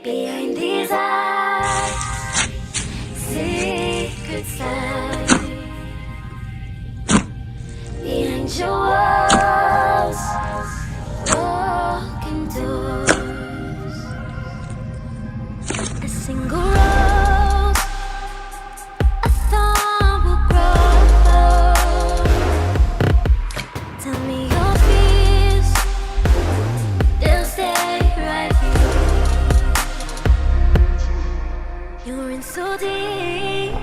Behind these eyes, secret side. Behind your walls, broken doors. A single rose, a thorn will grow. Tell me your fears, they'll stay right here. You're in so deep,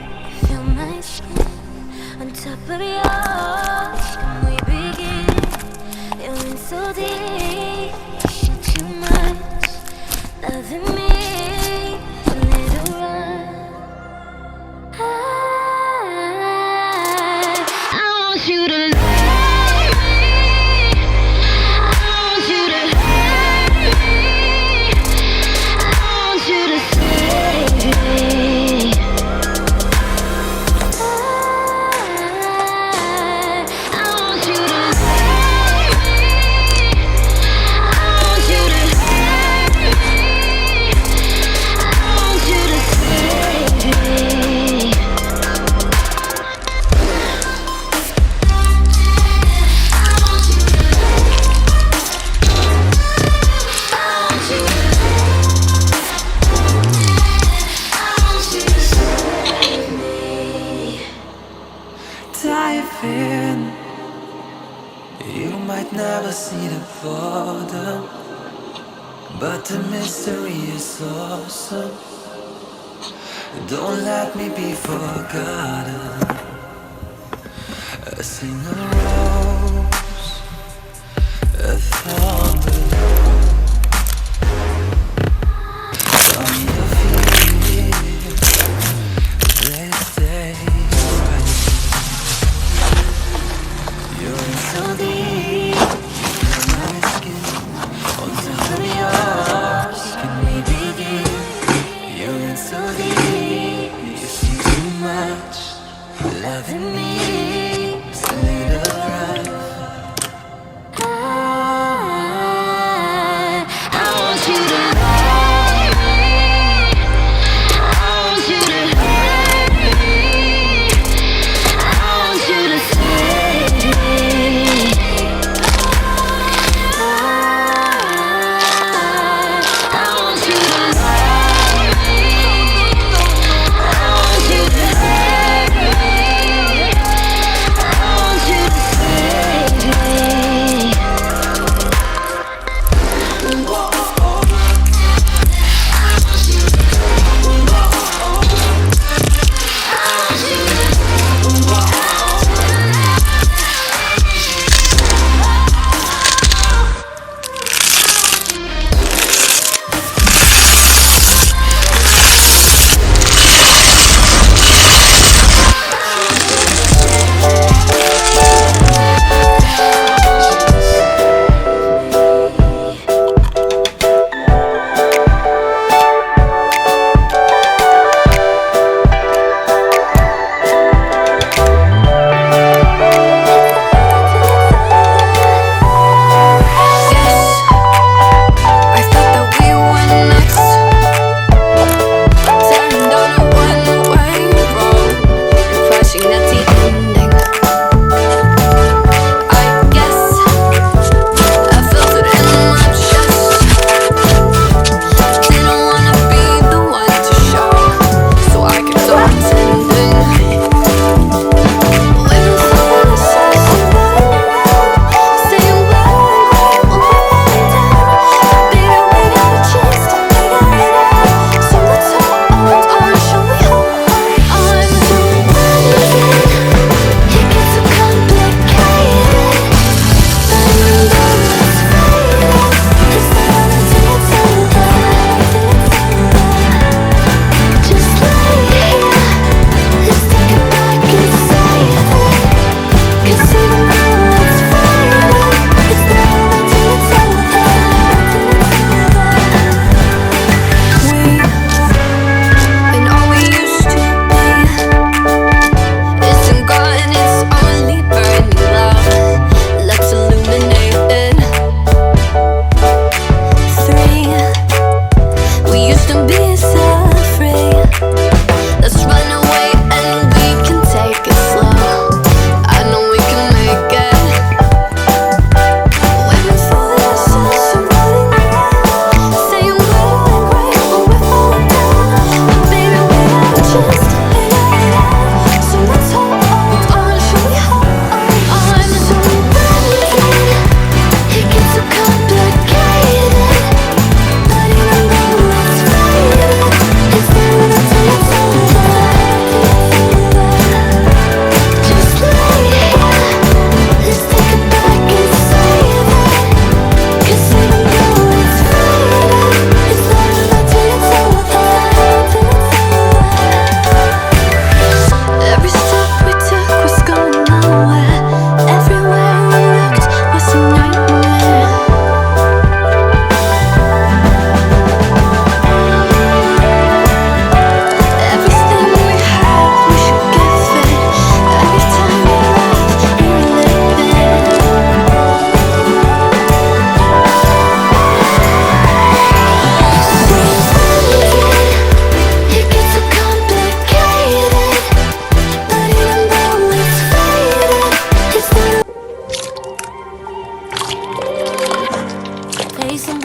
feel my skin on top of yours. Can we begin? You're in so deep, you share too much, loving me a little run. I want you to love me, I want you to hurt me, I want you to save me. I want you to love me, I want you to hurt me, I want you to save me. Dive in. You might never see the border, but the mystery is awesome. Don't let me be forgotten. A single rose, a thorn below. Tell me your feelings, they stay right. You're in so deep, you're my skin on top of yours. Can we begin? You're in so deep, you see too much, loving me is a little rough.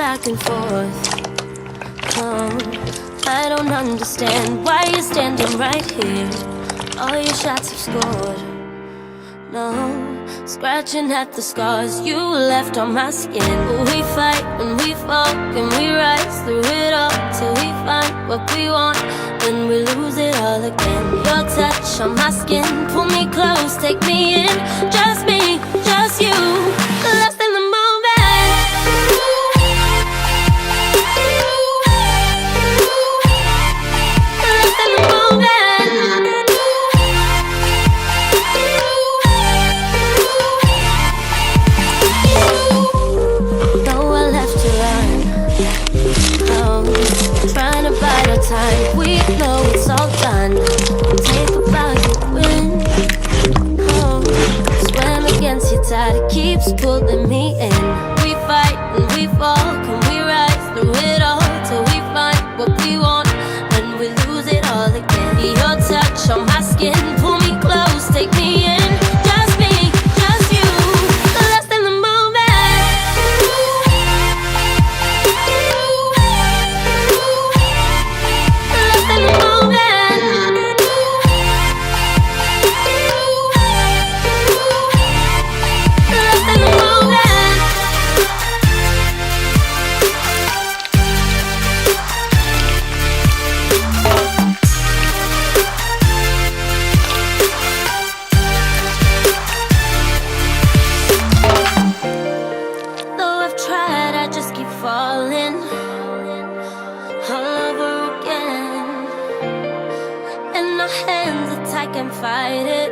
back and forth. Oh, I don't understand why you're standing right here. All your shots have scored. No, scratching at the scars you left on my skin. We fight and we fall and we rise through it all till we find what we want. Then we lose it all again. Your touch on my skin, pull me close, take me in. Just me, just you, lost in the moment. Lost in the moment. No, I left to run. Oh, trying to bide our time. We know it's all done. Take a bow, you win. Oh, swim against your tide, it keeps pulling me in. We fight and we fall, can we rise through it all till we find what we want? Then we lose it all again. Your touch on my skin, pull me close, take me in. Just me, just you, lost in the moment. Lost in the moment. Lost in the moment. Though I've tried, I just keep falling all over again. And our hands are tight, can't fight it.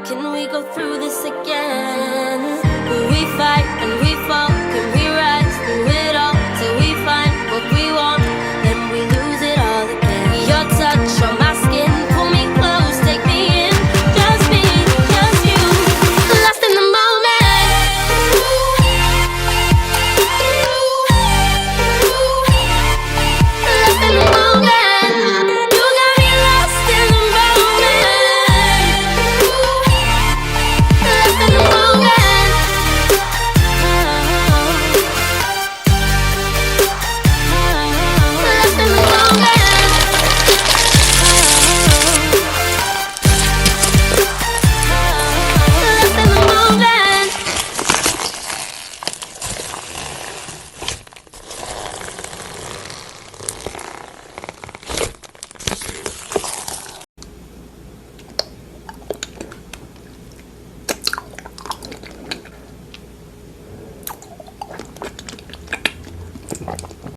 Can we go through this again? We fight and we fall